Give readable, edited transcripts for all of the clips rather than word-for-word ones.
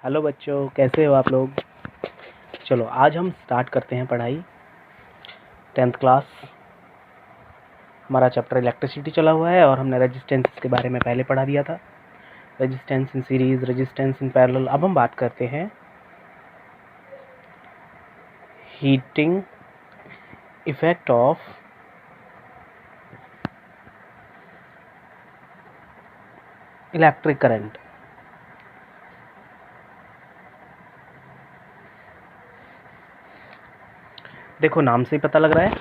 Hello बच्चों, कैसे हो आप लोग। चलो आज हम स्टार्ट करते हैं पढ़ाई। 10th क्लास हमारा चैप्टर इलेक्ट्रिसिटी चला हुआ है और हमने रेजिस्टेंस के बारे में पहले पढ़ा दिया था। Resistance in series, resistance in parallel. अब हम बात करते हैं heating effect of electric current. देखो नाम से ही पता लग रहा है,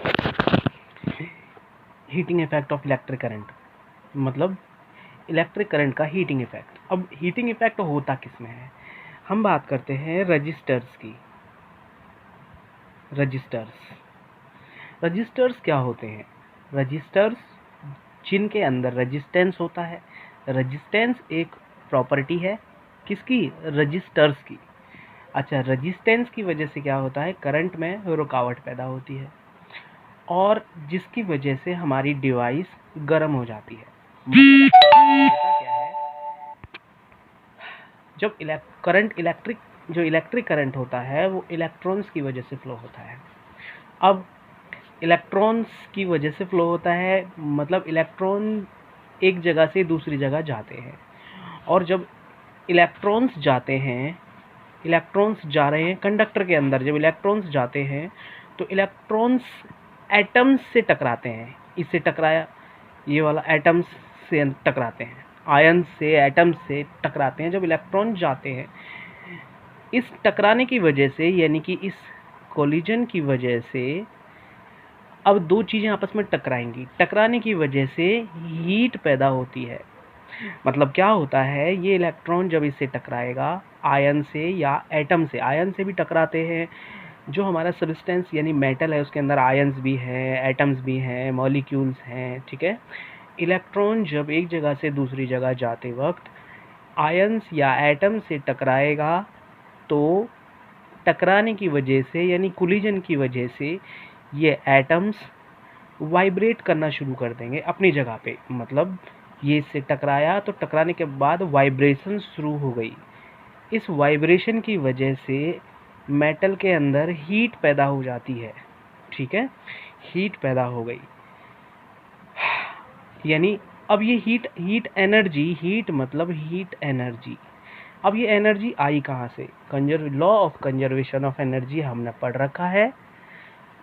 heating effect of electric current मतलब इलेक्ट्रिक करंट का हीटिंग इफेक्ट। अब हीटिंग इफेक्ट होता किस में है, हम बात करते हैं रजिस्टर्स की। रजिस्टर्स क्या होते हैं? रजिस्टर्स जिनके अंदर रेजिस्टेंस होता है। रेजिस्टेंस एक प्रॉपर्टी है किसकी? रजिस्टर्स की। अच्छा, रेजिस्टेंस की वजह से क्या होता है? करंट में रुकावट पैदा होती है और जिसकी वजह से हमारी डिवाइस गर्म हो जाती है। होता क्या है, जब इलेक्ट्रिक करंट होता है वो इलेक्ट्रॉन्स की वजह से फ्लो होता है। अब इलेक्ट्रॉन्स की वजह से फ्लो होता है मतलब इलेक्ट्रॉन एक जगह से दूसरी जगह जाते हैं, और जब इलेक्ट्रॉन्स जा रहे हैं कंडक्टर के अंदर, जब इलेक्ट्रॉन्स जाते हैं तो इलेक्ट्रॉन्स एटम्स से टकराते हैं। इससे टकराया, ये वाला एटम्स से टकराते हैं, आयन से एटम्स से टकराते हैं जब इलेक्ट्रॉन जाते हैं। इस टकराने की वजह से, यानी कि इस कोलिजन की वजह से अब दो चीज़ें आपस में टकराएंगी। टकराने की वजह से हीट पैदा होती है। मतलब क्या होता है, ये इलेक्ट्रॉन जब इससे टकराएगा आयन से या एटम से, आयन से भी टकराते हैं। जो हमारा सब्सटेंस यानी मेटल है उसके अंदर आयन्स भी हैं, एटम्स भी हैं, मॉलिक्यूल्स हैं, ठीक है। इलेक्ट्रॉन जब एक जगह से दूसरी जगह जाते वक्त आयन्स या एटम से टकराएगा तो टकराने की वजह से यानी कोलिजन की वजह से ये एटम्स वाइब्रेट करना शुरू कर देंगे अपनी जगह पे। मतलब ये इससे टकराया तो टकराने के बाद वाइब्रेशन शुरू हो गई। इस वाइब्रेशन की वजह से मेटल के अंदर हीट पैदा हो जाती है, ठीक है। हीट पैदा हो गई, यानी अब ये हीट एनर्जी। अब ये एनर्जी आई कहाँ से? Law of conservation of energy हमने पढ़ रखा है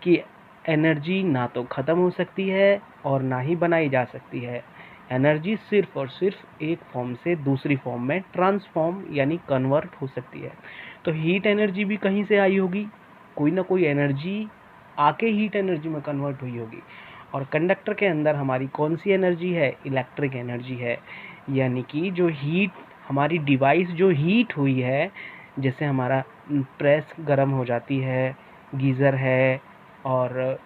कि एनर्जी ना तो ख़त्म हो सकती है और ना ही बनाई जा सकती है। एनर्जी सिर्फ और सिर्फ एक फॉर्म से दूसरी फॉर्म में ट्रांसफॉर्म यानी कन्वर्ट हो सकती है। तो हीट एनर्जी भी कहीं से आई होगी, कोई ना कोई एनर्जी आके हीट एनर्जी में कन्वर्ट हुई होगी। और कंडक्टर के अंदर हमारी कौन सी एनर्जी है? इलेक्ट्रिक एनर्जी है। यानी कि जो हीट हमारी डिवाइस जो हीट हुई है, जैसे हमारा प्रेस गर्म हो जाती है, गीज़र है और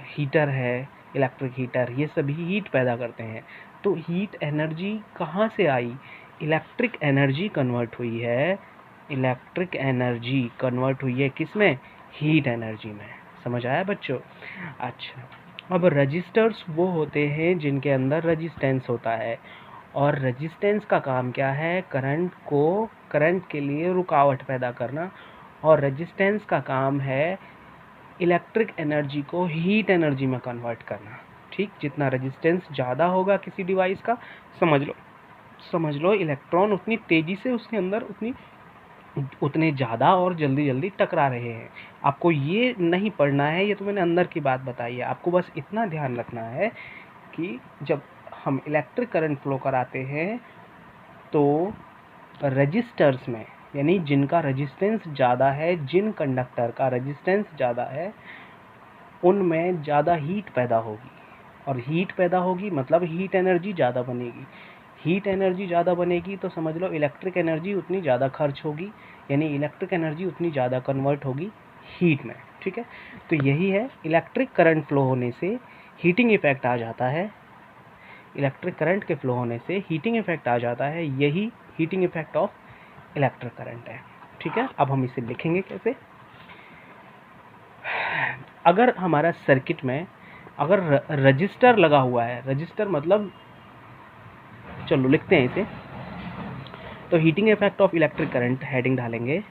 हीटर है, इलेक्ट्रिक हीटर, ये सभी हीट पैदा करते हैं। तो हीट एनर्जी कहाँ से आई? इलेक्ट्रिक एनर्जी कन्वर्ट हुई है। इलेक्ट्रिक एनर्जी कन्वर्ट हुई है किस में? हीट एनर्जी में। समझ आया बच्चों? अच्छा, अब रजिस्टर्स वो होते हैं जिनके अंदर रेजिस्टेंस होता है, और रेजिस्टेंस का काम क्या है? करंट के लिए रुकावट पैदा करना। और रेजिस्टेंस का काम है इलेक्ट्रिक एनर्जी को हीट एनर्जी में कन्वर्ट करना, ठीक। जितना रेजिस्टेंस ज़्यादा होगा किसी डिवाइस का, समझ लो इलेक्ट्रॉन उतनी तेज़ी से उसके अंदर उतने ज़्यादा और जल्दी टकरा रहे हैं। आपको ये नहीं पढ़ना है, ये तो मैंने अंदर की बात बताई है। आपको बस इतना ध्यान रखना है कि जब हम इलेक्ट्रिक करंट फ्लो कराते हैं तो रजिस्टर्स में, यानी जिनका रेजिस्टेंस ज़्यादा है, जिन कंडक्टर का रेजिस्टेंस ज़्यादा है, उनमें ज़्यादा हीट पैदा होगी। और हीट पैदा होगी मतलब हीट एनर्जी ज़्यादा बनेगी। हीट एनर्जी ज़्यादा बनेगी तो समझ लो इलेक्ट्रिक एनर्जी उतनी ज़्यादा खर्च होगी, यानी इलेक्ट्रिक एनर्जी उतनी ज़्यादा कन्वर्ट होगी हीट में, ठीक है। तो यही है, इलेक्ट्रिक करंट फ्लो होने से हीटिंग इफेक्ट आ जाता है। इलेक्ट्रिक करंट के फ्लो होने से हीटिंग इफेक्ट आ जाता है, यही heating effect of electric current है, ठीक है। अब हम इसे लिखेंगे कैसे? अगर हमारा सर्किट में अगर रजिस्टर लगा हुआ है, रजिस्टर मतलब, चलो लिखते हैं इसे, तो heating effect of electric current heading डालेंगे,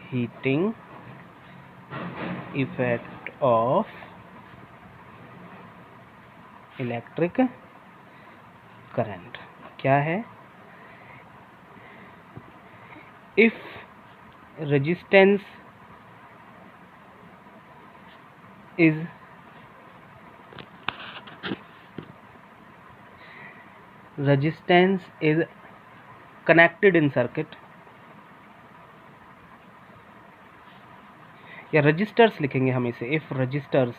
heating effect of electric current क्या है? If resistance is connected in circuit, या रजिस्टर्स लिखेंगे हम इसे, इफ रजिस्टर्स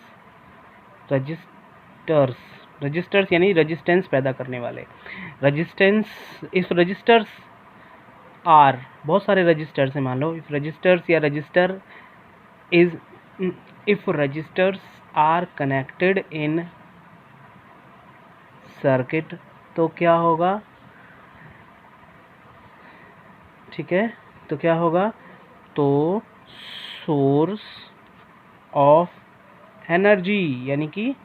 यानी रेजिस्टेंस पैदा करने वाले, इफ रजिस्टर्स आर, बहुत सारे रजिस्टर्स हैं मान लो, इफ रजिस्टर्स या register is, if registers are connected in circuit, तो क्या होगा? ठीक है, तो क्या होगा? तो सोर्स ऑफ एनर्जी, यानी कि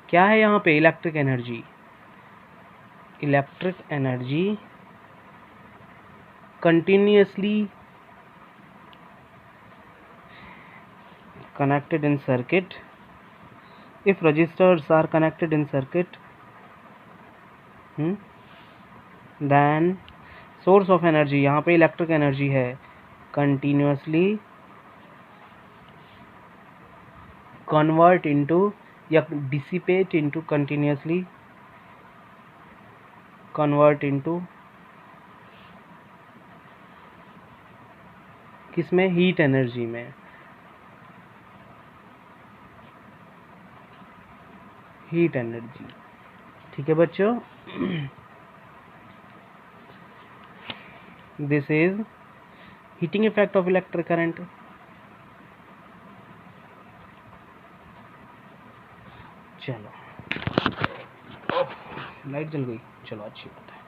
क्या है यहाँ पे? Electric energy continuously connected in circuit, if resistors are connected in circuit, then source of energy, यहाँ पे इलेक्ट्रिक एनर्जी है, continuously convert into या dissipate into, continuously convert into किसमें? हीट एनर्जी में, हीट एनर्जी। ठीक है बच्चों, this is heating effect of electric current. चलो, लाइट जल गई, चलो अच्छी बात है,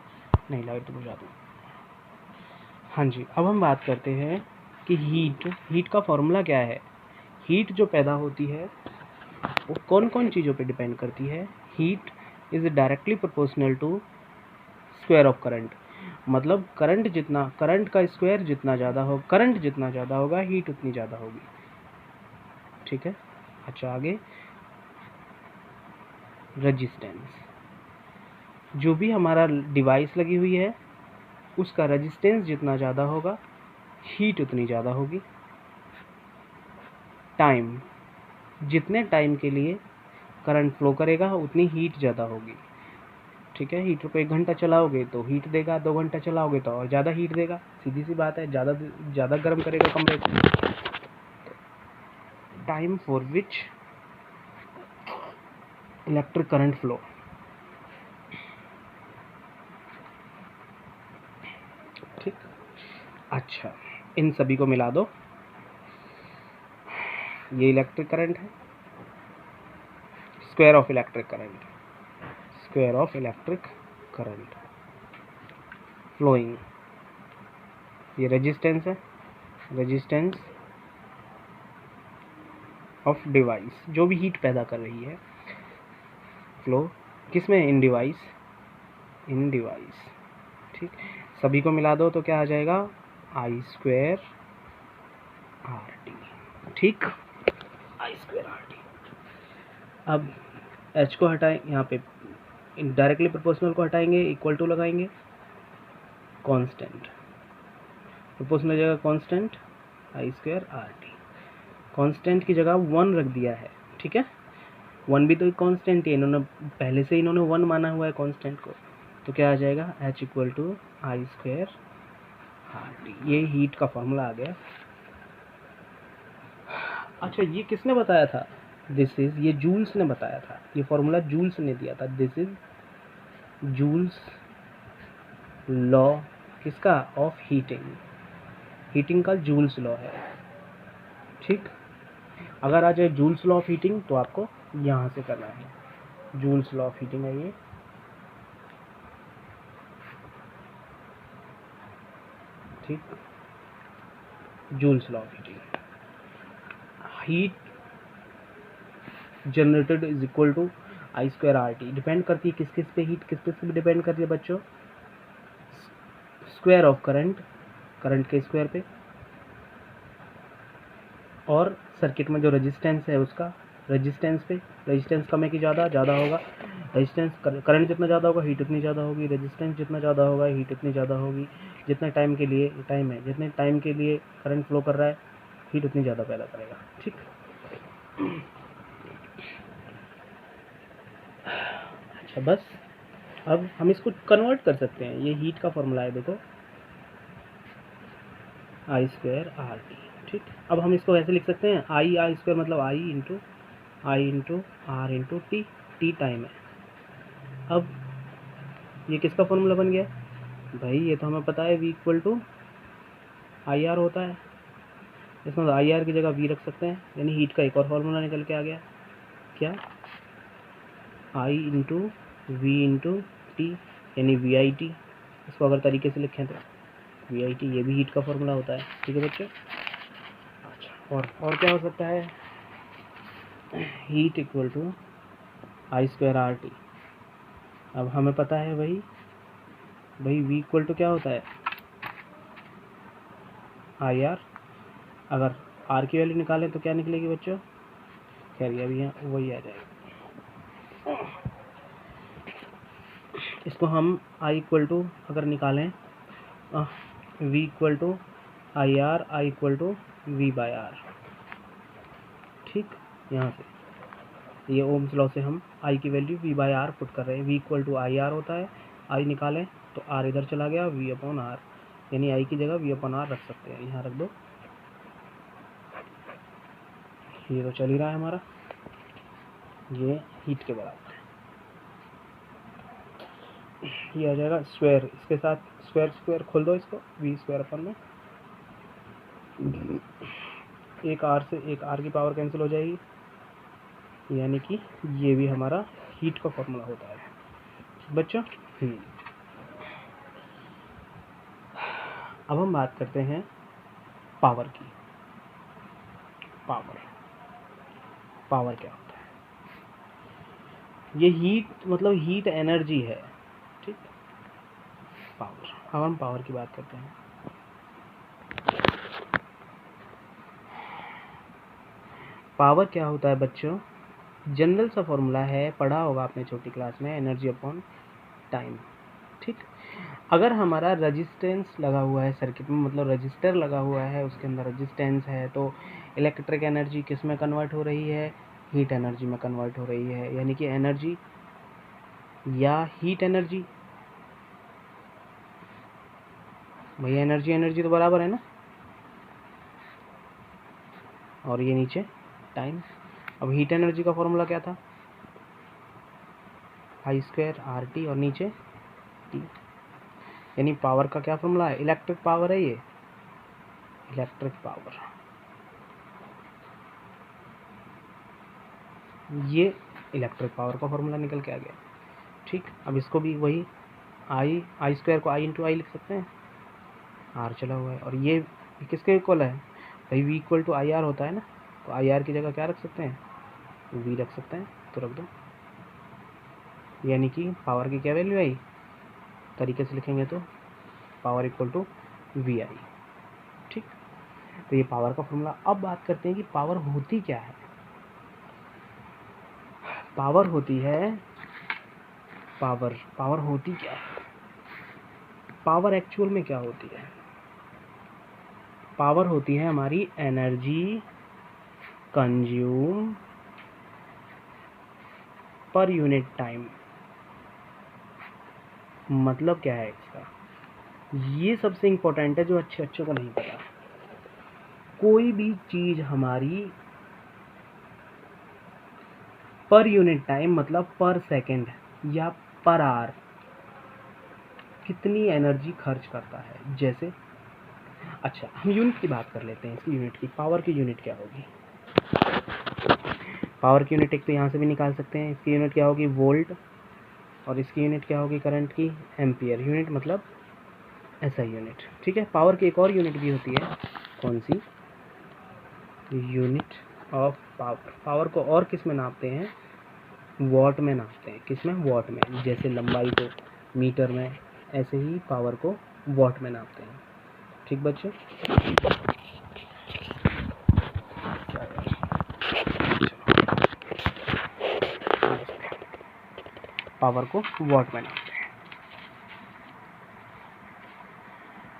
नहीं लाइट तो बुझा दूँ। हाँ जी, अब हम बात करते हैं कि हीट का फॉर्मूला क्या है। हीट जो पैदा होती है वो कौन कौन चीज़ों पे डिपेंड करती है? Heat is directly proportional to square of current, मतलब करंट का स्क्वायर जितना ज़्यादा हो, करंट जितना ज़्यादा होगा हीट उतनी ज़्यादा होगी। ठीक है, अच्छा आगे, रेजिस्टेंस, जो भी हमारा डिवाइस लगी हुई है उसका रेजिस्टेंस जितना ज़्यादा होगा हीट उतनी ज़्यादा होगी। टाइम, जितने टाइम के लिए करंट फ्लो करेगा उतनी हीट ज़्यादा होगी। ठीक है, हीटर को 1 घंटा चलाओगे तो हीट देगा, 2 घंटा चलाओगे तो और ज़्यादा हीट देगा, सीधी सी बात है, ज़्यादा गर्म करेगा कमरे को। Time for which electric current flow. ठीक, अच्छा इन सभी को मिला दो, ये इलेक्ट्रिक करंट है, square of electric current flowing, ये रेजिस्टेंस है, रेजिस्टेंस ऑफ डिवाइस जो भी हीट पैदा कर रही है, फ्लो किसमें? In device. ठीक, सभी को मिला दो तो क्या आ जाएगा? I² RT। ठीक, I² RT। अब H को हटाएं, यहाँ पे डायरेक्टली प्रोपोर्शनल को हटाएंगे, इक्वल टू लगाएंगे, कांस्टेंट, प्रोपोर्शनल जगह कांस्टेंट, I² RT, कांस्टेंट की जगह 1 रख दिया है। ठीक है, 1 भी तो कांस्टेंट है, इन्होंने पहले से 1 माना हुआ है कांस्टेंट को, तो क्या आ जाएगा? H equal to I² RT। ये हीट का फॉर्मूला आ गया। अच्छा, ये किसने बताया था? ये जूल्स ने बताया था, ये फॉर्मूला जूल्स ने दिया था। दिस इज जूल्स लॉ, किसका? ऑफ हीटिंग का जूल्स लॉ है। ठीक, अगर आ जाए जूल्स लॉ ऑफ हीटिंग तो आपको यहाँ से करना है। जूल्स लॉ ऑफ हीटिंग है ये, ठीक, Joule's law of heating, heat generated is equal to I² RT। Depend करती है किस किस पे हीट, किस किस पे डिपेंड करती है बच्चों? स्क्वायर ऑफ करंट, करंट के स्क्वायर पे, और सर्किट में जो रेजिस्टेंस है उसका रेजिस्टेंस पे, रेजिस्टेंस कम है कि ज़्यादा, ज़्यादा होगा, रेजिस्टेंस करंट जितना ज़्यादा होगा हीट उतनी ज़्यादा होगी, रेजिस्टेंस जितना ज़्यादा होगा हीट उतनी ज़्यादा होगी, जितने टाइम के लिए टाइम है, जितने टाइम के लिए करंट फ्लो कर रहा है हीट उतनी ज़्यादा पैदा करेगा। ठीक, अच्छा बस अब हम इसको कन्वर्ट कर सकते हैं। ये हीट का फॉर्मूला है, देखो आई स्क्वायर आर टी। ठीक, अब हम इसको ऐसे लिख सकते हैं, आई स्क्वायर मतलब I into R into T, T time है। अब ये किसका फॉर्मूला बन गया भाई? ये तो हमें पता है v equal to I R होता है। इसमें आई आर की जगह v रख सकते हैं, यानी हीट का एक और फॉर्मूला निकल के आ गया, क्या? आई इंटू वी इंटू टी, यानी वी आई टी। इसको अगर तरीके से लिखें तो वी आई टी, ये भी हीट का फॉर्मूला होता है। ठीक है बच्चों, अच्छा और क्या हो सकता है? Heat equal to I square R T. अब हमें पता है भाई v इक्वल टू क्या होता है? I R. अगर आर की वैल्यू निकालें तो क्या निकलेगी बच्चों? खैर अभी यहाँ वही आ जाएगा। इसको हम आई इक्वल टू अगर निकालें v equal to I R, I equal to V by R. ठीक, यहाँ से ये ओम्स लॉ से हम आई की value v by R put कर रहे हैं। v equal to I R होता है, आई निकालें तो r इधर चला गया, v अपॉन आर, यानी आई की जगह v अपॉन आर रख सकते हैं। यहाँ रख दो, ये तो चल ही रहा है हमारा, ये हीट के बराबर है। ये आ जाएगा स्क्वायर, इसके साथ स्क्वायर स्क्वायर खोल दो इसको, v स्क्वायर अपन में एक r से एक r की पावर कैंसिल हो जाएगी, यानी कि ये भी हमारा हीट का फॉर्मूला होता है बच्चों। अब हम बात करते हैं पावर की। पावर क्या होता है? ये हीट मतलब हीट एनर्जी है। ठीक, पावर। अब हम पावर की बात करते हैं। पावर क्या होता है बच्चों? जनरल सा फॉर्मूला है, पढ़ा होगा आपने छोटी क्लास में, एनर्जी अपॉन टाइम। ठीक, अगर हमारा रेजिस्टेंस लगा हुआ है सर्किट में, मतलब रजिस्टर लगा हुआ है, उसके अंदर रेजिस्टेंस है, तो इलेक्ट्रिक एनर्जी किस में कन्वर्ट हो रही है? हीट एनर्जी में कन्वर्ट हो रही है, यानी कि एनर्जी या हीट एनर्जी। भैया एनर्जी तो बराबर है ना, और ये नीचे टाइम। अब हीट एनर्जी का फॉर्मूला क्या था? आई स्क्वायर आर टी, और नीचे टी। यानी पावर का क्या फॉर्मूला है? इलेक्ट्रिक पावर है ये, इलेक्ट्रिक पावर। ये इलेक्ट्रिक पावर का फॉर्मूला निकल के आ गया। ठीक, अब इसको भी वही आई स्क्वायर को आई इंटू आई लिख सकते हैं, आर चला हुआ है, और ये किसके इक्वल है भाई? V equal to I R होता है ना, तो आई आर की जगह क्या रख सकते हैं? वी रख सकते हैं, तो रख दो, यानी कि पावर की क्या वैल्यू आई? तरीके से लिखेंगे तो पावर इक्वल टू वी आई। ठीक, तो ये पावर का फॉर्मूला। अब बात करते हैं कि पावर होती क्या है। पावर होती है, पावर होती क्या है? पावर एक्चुअल में क्या होती है? पावर होती है हमारी energy consume per unit time. मतलब क्या है इसका? ये सबसे इंपॉर्टेंट है, जो अच्छे को नहीं पता। कोई भी चीज हमारी पर यूनिट टाइम, मतलब पर सेकंड या पर आवर कितनी एनर्जी खर्च करता है। जैसे अच्छा, हम यूनिट की बात कर लेते हैं, इसकी यूनिट की, पावर की यूनिट क्या होगी? पावर की यूनिट एक तो यहाँ से भी निकाल सकते हैं। इसकी यूनिट क्या होगी? वोल्ट, और इसकी यूनिट क्या होगी करंट की? एम्पियर। यूनिट मतलब ऐसा यूनिट। ठीक है, पावर की एक और यूनिट भी होती है, कौन सी? Unit of power. पावर को और किस में नापते हैं? वॉट में नापते हैं। किस में? वॉट में। जैसे लंबाई को मीटर में, ऐसे ही पावर को वॉट में नापते हैं। ठीक बच्चे, पावर को वॉट में नापते हैं।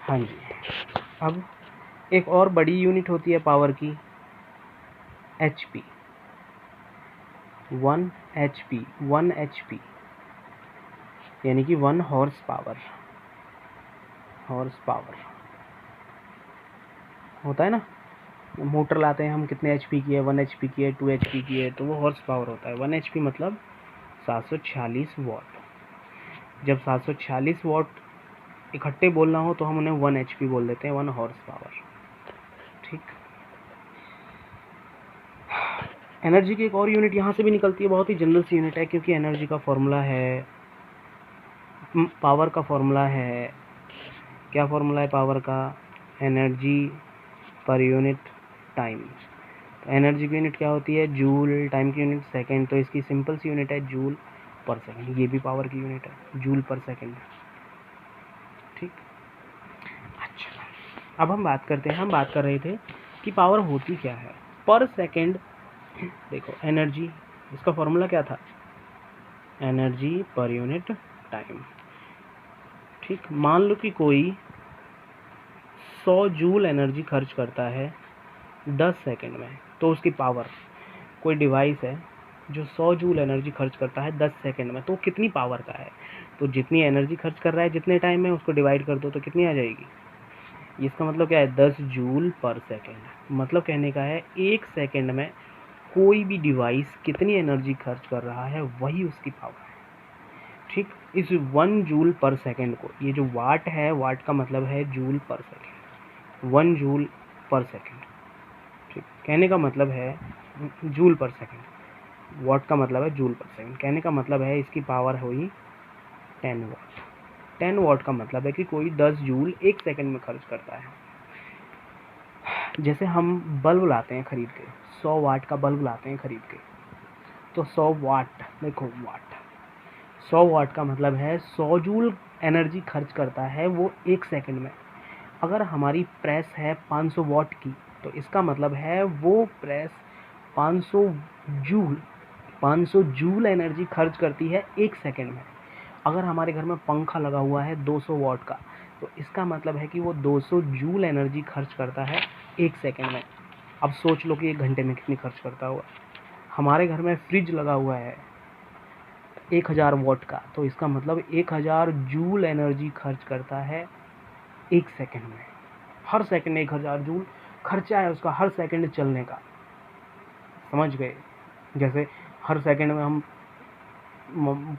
हाँ जी, अब एक और बड़ी यूनिट होती है पावर की, HP। 1 HP, 1 HP यानी कि 1 हॉर्स पावर होता है ना। मोटर लाते हैं हम, कितने HP की है, 1 HP की है, 2 HP की है, तो वो हॉर्स पावर होता है। 1 HP मतलब 746 वॉट। जब 746 वॉट इकट्ठे बोलना हो तो हम उन्हें 1 HP बोल देते हैं, 1 हॉर्स पावर। ठीक, एनर्जी की एक और यूनिट यहाँ से भी निकलती है, बहुत ही जनरल सी यूनिट है, क्योंकि एनर्जी का फॉर्मूला है, पावर का फॉर्मूला है, क्या फॉर्मूला है पावर का, एनर्जी पर यूनिट टाइम। तो एनर्जी की यूनिट क्या होती है, जूल, टाइम की यूनिट सेकंड, तो इसकी सिंपल सी यूनिट है जूल पर सेकंड। ये भी पावर की यूनिट है, जूल पर सेकंड। ठीक, अच्छा, अब हम बात करते हैं, हम बात कर रहे थे कि पावर होती क्या है पर सेकंड। देखो एनर्जी, इसका फॉर्मूला क्या था, एनर्जी पर यूनिट टाइम। ठीक, मान लो कि कोई 100 जूल एनर्जी खर्च करता है 10 सेकंड में, तो उसकी पावर, कोई डिवाइस है जो 100 जूल एनर्जी खर्च करता है 10 सेकंड में, तो कितनी पावर का है। तो जितनी एनर्जी खर्च कर रहा है जितने टाइम में, उसको डिवाइड कर दो तो कितनी आ जाएगी। इसका मतलब क्या है, 10 जूल पर सेकंड। मतलब कहने का है एक सेकंड में कोई भी डिवाइस कितनी एनर्जी खर्च कर रहा है वही उसकी पावर है। ठीक, इस 1 जूल पर सेकंड को, ये जो वाट है, वाट का मतलब है जूल पर सेकंड, 1 जूल पर सेकंड। ठीक, कहने का मतलब है जूल पर सेकंड, वाट का मतलब है जूल पर सेकंड। कहने का मतलब है इसकी पावर हुई 10 वाट। 10 वाट का मतलब है कि कोई 10 जूल एक सेकंड में खर्च करता है। जैसे हम बल्ब लाते हैं खरीद के, 100 वाट का बल्ब लाते हैं खरीद के, तो 100 वाट, देखो वाट, 100 वाट का मतलब है 100 जूल एनर्जी खर्च करता है वो एक सेकंड में। अगर हमारी प्रेस है 500 वाट की, तो इसका मतलब है वो प्रेस 500 जूल 500 जूल एनर्जी खर्च करती है एक सेकंड में। अगर हमारे घर में पंखा लगा हुआ है 200 वाट का, तो इसका मतलब है कि वो 200 जूल एनर्जी खर्च करता है एक सेकंड में। अब सोच लो कि एक घंटे में कितनी खर्च करता होगा। हमारे घर में फ्रिज लगा हुआ है 1000 वाट का, तो इसका मतलब 1000 जूल एनर्जी खर्च करता है एक सेकंड में। हर सेकंड 1000 जूल खर्चा है उसका, हर सेकंड चलने का। समझ गए। जैसे हर सेकंड में हम,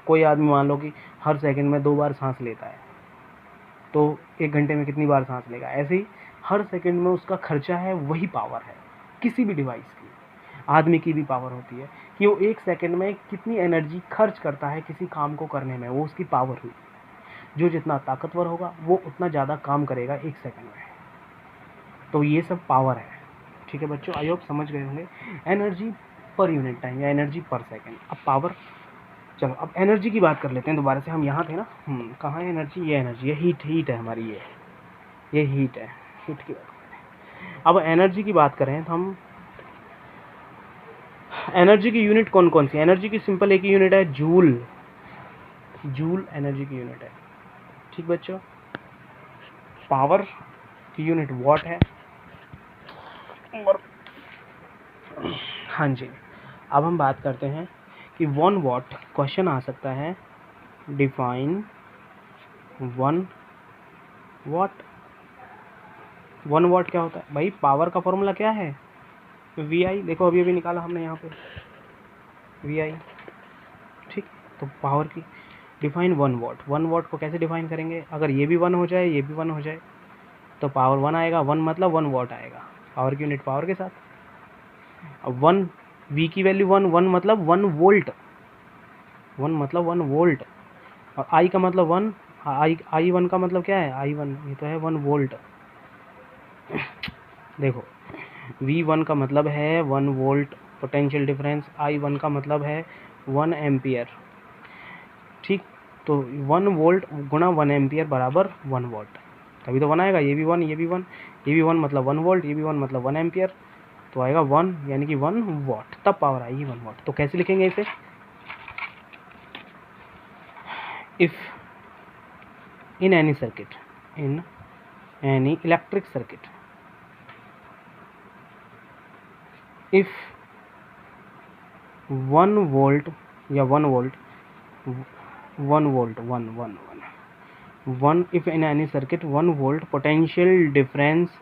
कोई आदमी मान लो कि हर सेकंड में 2 बार सांस लेता है, तो एक घंटे में कितनी बार सांस लेगा। ऐसे ही हर सेकंड में उसका खर्चा है, वही पावर है किसी भी डिवाइस की। आदमी की भी पावर होती है कि वो एक सेकंड में कितनी एनर्जी खर्च करता है किसी काम को करने में, वो उसकी पावर हुई। जो जितना ताकतवर होगा वो उतना ज़्यादा काम करेगा एक सेकंड में। तो ये सब पावर है। ठीक है बच्चों, आई होप समझ गए होंगे। एनर्जी पर यूनिट टाइम या एनर्जी पर सेकंड। अब पावर, चलो अब एनर्जी की बात कर लेते हैं दोबारा से। हम यहाँ थे ना, कहाँ है एनर्जी, ये एनर्जी, ये हीट है हमारी, ये हीट है, हीट की बात करें। अब एनर्जी की बात करें तो हम, एनर्जी की यूनिट कौन कौन सी, एनर्जी की सिंपल एक ही यूनिट है, जूल। जूल एनर्जी की यूनिट है। ठीक बच्चों, पावर की यूनिट वॉट है। और हाँ जी, अब हम बात करते हैं कि 1 वॉट, क्वेश्चन आ सकता है, डिफाइन 1 वॉट। 1 वॉट क्या होता है भाई, पावर का फॉर्मूला क्या है, VI। देखो अभी अभी निकाला हमने यहाँ पे VI। ठीक, तो पावर की डिफाइन 1 वॉट। 1 वॉट को कैसे डिफाइन करेंगे, अगर ये भी 1 हो जाए, ये भी 1 हो जाए, तो पावर 1 आएगा। 1 मतलब 1 वॉट आएगा, पावर की यूनिट पावर के साथ। अब 1, V की वैल्यू 1, 1 मतलब 1 वोल्ट, 1 मतलब 1 वोल्ट। और I का मतलब 1, I1 का मतलब क्या है, I1 ये तो है 1 वोल्ट। देखो V1 का मतलब है 1 वोल्ट पोटेंशियल डिफरेंस, I1 का मतलब है 1 एम्पियर। ठीक, तो 1 वोल्ट गुणा 1 एम्पियर बराबर 1 वॉट। तभी तो 1 आएगा। ये भी 1, ये भी 1, ये भी 1 मतलब 1 वोल्ट, ये भी 1 मतलब 1 एम्पियर, तो आएगा 1 यानी कि 1 वाट, तब पावर आएगी 1 वाट। तो कैसे लिखेंगे इसे? If in any circuit, in any electric circuit, if 1 volt या 1 volt 1 volt 1 1 1 if in any circuit 1 volt potential difference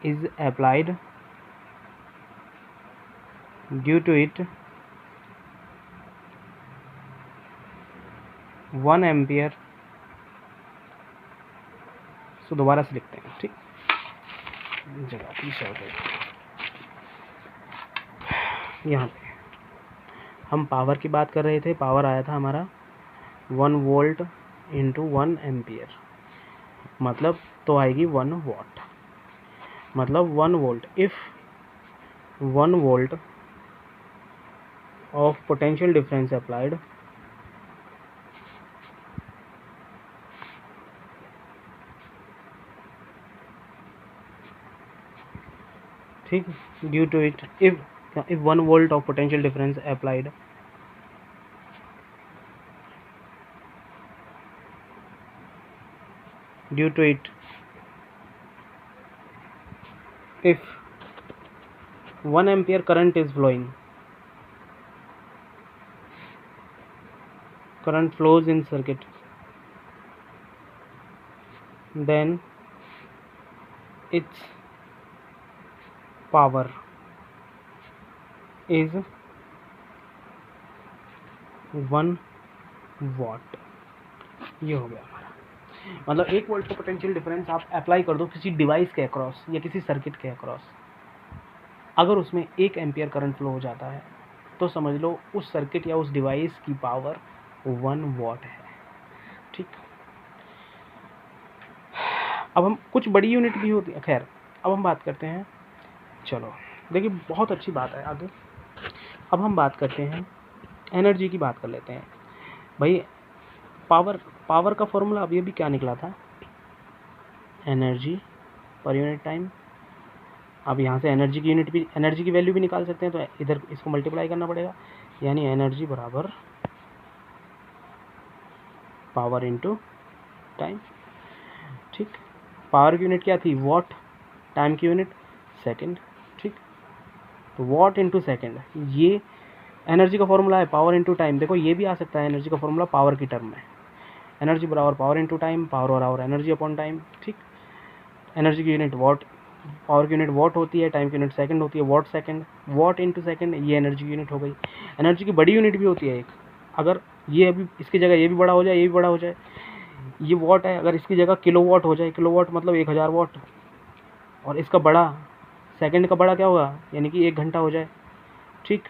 is applied, due to it 1 ampere. So दोबारा से लिखते हैं, ठीक, जगह की शॉर्टेज। यहाँ पे हम पावर की बात कर रहे थे, पावर आया था हमारा 1 वोल्ट इंटू 1 एम्पियर, मतलब तो आएगी 1 वाट, मतलब 1 volt. If 1 volt of potential difference applied, ठीक, due to it if 1 volt of potential difference applied, due to it if 1 ampere current is flowing, current flows in circuit, then its power is 1 watt। ये हो गया हमारा, मतलब 1 volt का potential difference आप apply कर दो किसी डिवाइस के अक्रॉस या किसी सर्किट के अक्रॉस, अगर उसमें 1 एम्पियर करंट फ्लो हो जाता है तो समझ लो उस सर्किट या उस डिवाइस की पावर 1 वाट है, ठीक। अब हम कुछ बड़ी यूनिट भी होती है, खैर अब हम बात करते हैं, चलो देखिए बहुत अच्छी बात है आगे। अब हम बात करते हैं एनर्जी की, बात कर लेते हैं भाई। पावर का फॉर्मूला अभी अभी क्या निकला था, एनर्जी पर यूनिट टाइम। अब यहाँ से एनर्जी की यूनिट भी, एनर्जी की वैल्यू भी निकाल सकते हैं, तो इधर इसको मल्टीप्लाई करना पड़ेगा, यानी एनर्जी बराबर पावर इनटू टाइम, ठीक। पावर की यूनिट क्या थी, वॉट, टाइम की यूनिट सेकंड, ठीक। तो वॉट इनटू सेकंड, ये एनर्जी का फॉर्मूला है, पावर इनटू टाइम। देखो ये भी आ सकता है एनर्जी का फॉर्मूला पावर की टर्म में, एनर्जी बराबर पावर इनटू टाइम, पावर और आवर एनर्जी अपॉन टाइम, ठीक। एनर्जी की यूनिट वॉट, पावर की यूनिट वॉट होती है, टाइम की यूनिट सेकंड होती है, what second, what into second, ये एनर्जी की यूनिट हो गई। एनर्जी की बड़ी यूनिट भी होती है एक, अगर ये अभी इसकी जगह ये भी बड़ा हो जाए, ये भी बड़ा हो जाए, ये वॉट है, अगर इसकी जगह किलो वॉट हो जाए, किलो वॉट मतलब 1000 वॉट, और इसका बड़ा सेकंड का बड़ा क्या होगा, यानी कि 1 घंटा हो जाए, ठीक।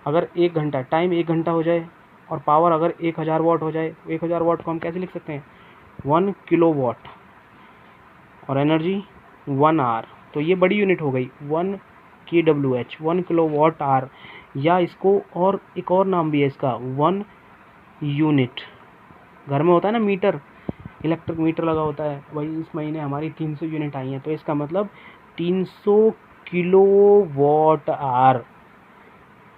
अगर 1 घंटा, टाइम 1 घंटा हो जाए, और पावर अगर 1000 वॉट हो जाए, 1000 वॉट को हम कैसे लिख सकते हैं, 1 किलो वॉट, और एनर्जी 1 आवर, तो ये बड़ी यूनिट हो गई 1 kWh, 1 किलो वॉट आवर, या इसको और एक और नाम भी है इसका 1 यूनिट। घर में होता है ना मीटर, इलेक्ट्रिक मीटर लगा होता है, वही इस महीने हमारी 300 यूनिट आई हैं, तो इसका मतलब 300 किलो वॉट आवर,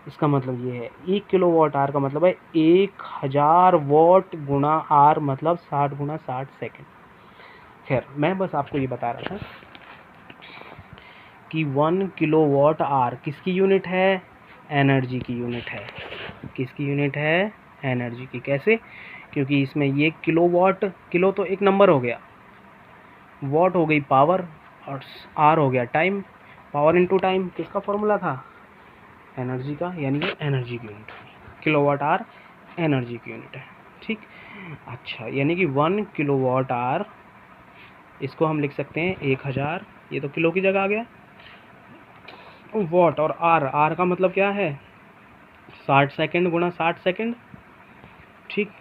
इसका मतलब ये है 1 किलो वॉट आवर का मतलब है 1000 वॉट गुणा आर, मतलब 60 गुणा 60 सेकेंड। खैर मैं बस आपको ये बता रहा था कि 1 किलो वॉट आवर किसकी यूनिट है, एनर्जी की यूनिट है। किसकी यूनिट है, एनर्जी की। कैसे, क्योंकि इसमें ये किलो वॉट, किलो तो एक नंबर हो गया, वॉट हो गई पावर, और आर हो गया टाइम। पावर इनटू टाइम किसका फॉर्मूला था, एनर्जी का, यानी कि एनर्जी की unit, kilowatt hour energy की यूनिट है, ठीक। अच्छा, यानी कि 1 किलो वाट आर, इसको हम लिख सकते हैं 1000, ये तो किलो की जगह आ गया, वॉट, और आर का मतलब क्या है 60 सेकंड गुणा 60 सेकंड, ठीक।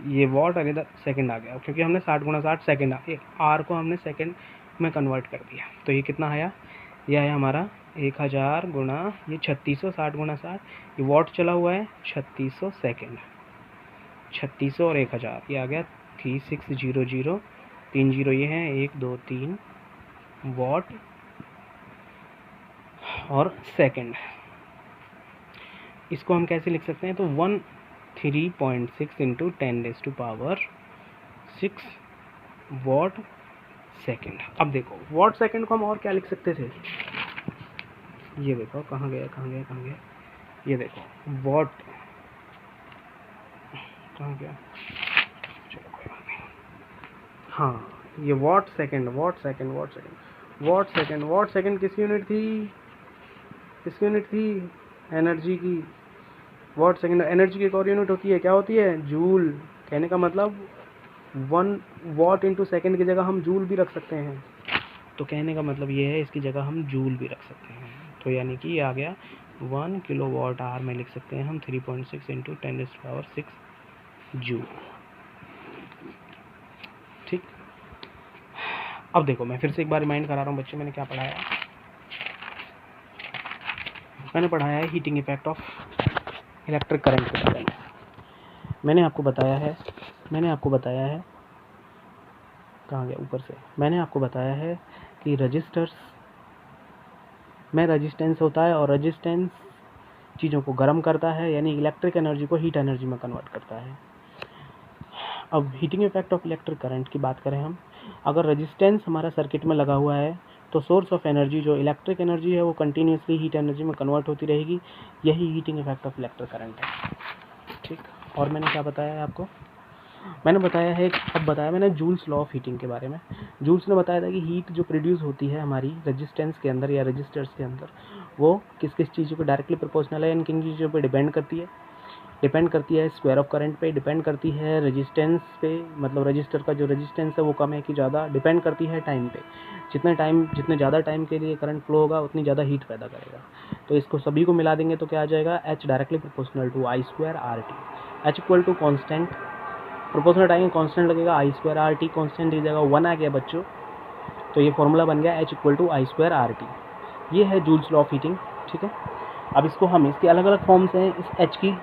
ये वॉट और इधर सेकंड आ गया, क्योंकि हमने 60 गुणा 60 सेकंड, आर को हमने सेकंड में कन्वर्ट कर दिया। तो ये कितना आया, यह है हमारा 1000 गुणा ये 3600, 60 गुणा 60, ये वॉट चला हुआ है 3600 सेकेंड, 3600 और 1000, ये आ गया 3600 3 जीरो ये हैं, 1 2 3 वॉट और सेकंड। इसको हम कैसे लिख सकते हैं? तो 13.6 इंटू 10⁻⁶ वॉट सेकंड। अब देखो वॉट सेकंड को हम और क्या लिख सकते थे? ये देखो कहाँ गया, ये देखो वॉट कहाँ गया, चलो कोई बात नहीं। हाँ, ये वॉट सेकंड किसकी यूनिट थी? एनर्जी की। वॉट सेकंड एनर्जी की एक और यूनिट होती है, क्या होती है? जूल। कहने का मतलब 1 वॉट इंटू सेकेंड की जगह हम जूल भी रख सकते हैं। तो कहने का मतलब ये है, इसकी जगह हम जूल भी रख सकते हैं। तो यानी कि ये आ गया 1 किलो वॉट आवर में लिख सकते हैं हम 3.6 इंटू 10⁻⁶ जूल। ठीक। अब देखो मैं फिर से एक बार रिमाइंड करा रहा हूँ बच्चे, मैंने क्या पढ़ाया? मैंने पढ़ाया है heating effect of electric current के बारे में। मैंने आपको बताया है कहाँ गया ऊपर से, मैंने आपको बताया है कि रजिस्टर्स में रेजिस्टेंस होता है और रेजिस्टेंस चीज़ों को गर्म करता है, यानी इलेक्ट्रिक एनर्जी को हीट एनर्जी में कन्वर्ट करता है। अब heating effect of electric current की बात करें हम, अगर रेजिस्टेंस हमारा सर्किट में लगा हुआ है तो सोर्स ऑफ एनर्जी जो इलेक्ट्रिक एनर्जी है वो कंटिन्यूसली हीट एनर्जी में कन्वर्ट होती रहेगी। यही heating effect of electric current है। ठीक। और मैंने क्या बताया है आपको? मैंने बताया है, अब बताया मैंने जूल्स लॉ ऑफ हीटिंग के बारे में। जूल्स ने बताया था कि हीट जो प्रोड्यूस होती है हमारी रेजिस्टेंस के अंदर या रजिस्टर्स के अंदर, वो किस किस चीज़ों को डायरेक्टली प्रोपोर्शनल है, किन चीज़ों पे डिपेंड करती है स्क्वायर ऑफ करंट पे, डिपेंड करती है रेजिस्टेंस पे, मतलब रजिस्टर का जो रेजिस्टेंस है वो कम है कि ज़्यादा, डिपेंड करती है टाइम पे। जितने ज़्यादा टाइम के लिए करंट फ्लो होगा उतनी ज़्यादा हीट पैदा करेगा। तो इसको सभी को मिला देंगे तो क्या आ जाएगा? H directly proportional to I² RT। H equal to constant, proportional time constant लगेगा, I² RT कॉन्स्टेंट की जगह 1 आ गया बच्चों। तो ये फॉर्मूला बन गया H equal to I² RT। ये है जूल्स लॉ ऑफ हीटिंग। ठीक है। अब इसको हम इसके अलग अलग फॉर्म्स हैं इस H की।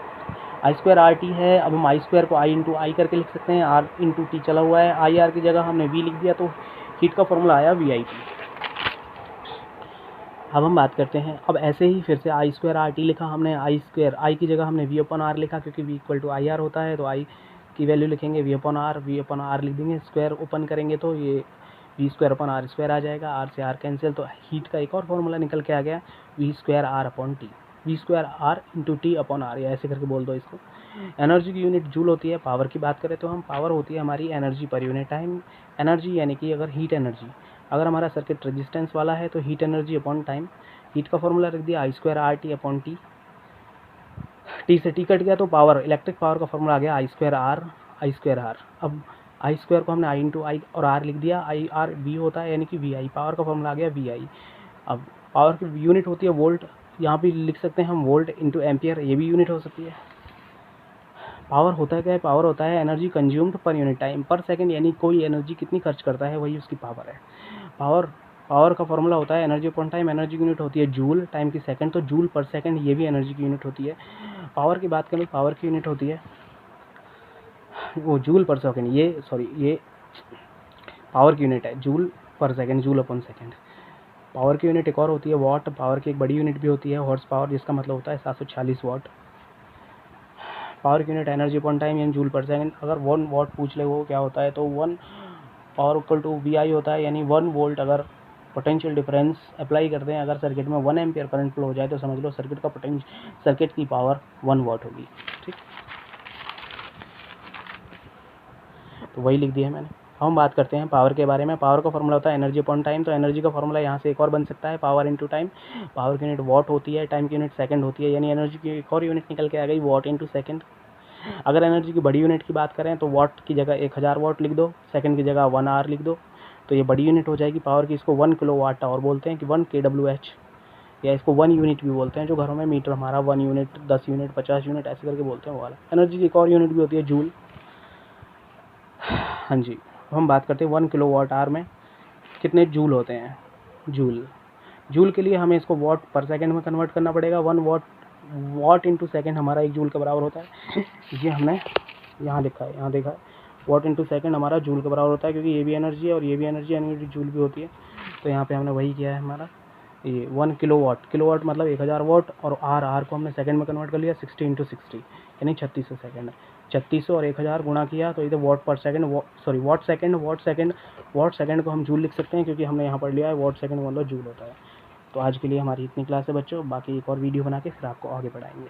I² RT है, अब हम I² को I इंटू आई करके लिख सकते हैं, R इंटू टी चला हुआ है, IR की जगह हमने V लिख दिया तो हीट का फॉर्मूला आया VIT। अब हम बात करते हैं, अब ऐसे ही फिर से I² RT लिखा हमने, I की जगह हमने V/R लिखा क्योंकि V इक्वल टू IR होता है, तो I की वैल्यू लिखेंगे V/R लिख देंगे, स्क्वायर ओपन करेंगे तो ये V²/R² आ जाएगा, R से R कैंसिल, तो हीट का एक और फॉर्मूला निकल के आ गया V²R/T, V²R इंटू T/R, या ऐसे करके बोल दो इसको। एनर्जी की यूनिट जूल होती है। पावर की बात करें तो हम पावर होती है हमारी energy per unit time. Energy यानी कि अगर हीट एनर्जी, अगर हमारा सर्किट रेजिस्टेंस वाला है तो heat energy upon time, heat का फॉर्मूला रख दिया I² RT/T, टी से टी कट गया तो पावर, इलेक्ट्रिक पावर का फॉर्मूला आ गया I² R। अब I² को हमने I इंटू आई और R लिख दिया, IR V होता है यानी कि VI, पावर का फॉर्मूला आ गया VI। अब पावर की यूनिट होती है वोल्ट, यहाँ भी लिख सकते हैं हम वोल्ट इंटू एम्पियर, ये भी यूनिट हो सकती है। पावर होता है क्या है? पावर होता है energy consumed per unit time पर सेकंड, यानी कोई एनर्जी कितनी खर्च करता है वही उसकी पावर है। पावर का फॉर्मूला होता है एनर्जी अपॉन टाइम, एनर्जी की यूनिट होती है जूल, टाइम की सेकंड, तो जूल पर सेकंड ये भी एनर्जी की यूनिट होती है। पावर की बात करें, पावर की यूनिट होती है वो जूल पर सेकंड, ये पावर की यूनिट है जूल पर second, joule upon second. Power की यूनिट एक और होती है वॉट, पावर की एक बड़ी यूनिट भी होती है हॉर्स पावर, जिसका मतलब होता है 746 वॉट। पावर की यूनिट एनर्जी अपॉन टाइम यानी जूल पर सेकंड। अगर 1 वॉट पूछ ले वो क्या होता है, तो 1 पावर इक्वल टू VI होता है, यानी 1 वोल्ट अगर पोटेंशियल डिफरेंस अप्लाई करते हैं, अगर सर्किट में 1 एम्पियर करंट फ्लो हो जाए तो समझ लो सर्किट की पावर 1 वॉट होगी। ठीक, तो वही लिख दिया है मैंने। हम बात करते हैं पावर के बारे में। पावर का फॉर्मूला होता है एनर्जी अपॉन टाइम, तो एनर्जी का फॉर्मूला यहाँ से एक और बन सकता है पावर इंटू टाइम। पावर की यूनिट वॉट होती है, टाइम की यूनिट सेकंड होती है, यानी एनर्जी की एक और यूनिट निकल के आ गई वॉट इंटू सेकंड। अगर एनर्जी की बड़ी यूनिट की बात करें तो वॉट की जगह 1000 वॉट लिख दो, सेकंड की जगह 1 आवर लिख दो, तो ये बड़ी यूनिट हो जाएगी पावर की। इसको 1 किलो वाट आवर बोलते हैं कि 1 kWh, या इसको 1 यूनिट भी बोलते हैं। जो घरों में मीटर हमारा 1 यूनिट, 10 यूनिट, 50 यूनिट ऐसे करके बोलते हैं वो वाला। एनर्जी की एक और यूनिट भी होती है जूल। हाँ जी, हम बात करते हैं 1 किलो वाट आवर में कितने जूल होते हैं। जूल के लिए हमें इसको वॉट पर सेकंड में कन्वर्ट करना पड़ेगा। 1 वॉट इंटू सेकंड हमारा 1 जूल के बराबर होता है। ये हमने यहाँ लिखा है, यहाँ देखा है वॉट इंटू सेकंड हमारा जूल के बराबर होता है, क्योंकि ये भी एनर्जी है और ये भी एनर्जी यानी जूल भी होती है। तो यहाँ पे हमने वही किया है, हमारा ये 1 किलोवाट, किलोवाट मतलब 1000 वाट, और आर को हमने सेकंड में कन्वर्ट कर लिया, 60 इंटू 60 यानी 3600 सेकंड। 3600 और 1000 गुणा किया तो इधर वॉट पर सेकंड, वॉट सेकंड को हम जूल लिख सकते हैं, क्योंकि हमने यहाँ पढ़ लिया है वॉट सेकंड मतलब जूल होता है। तो आज के लिए हमारी इतनी क्लास है बच्चों, बाकी एक और वीडियो बना के फिर आपको आगे पढ़ाएंगे।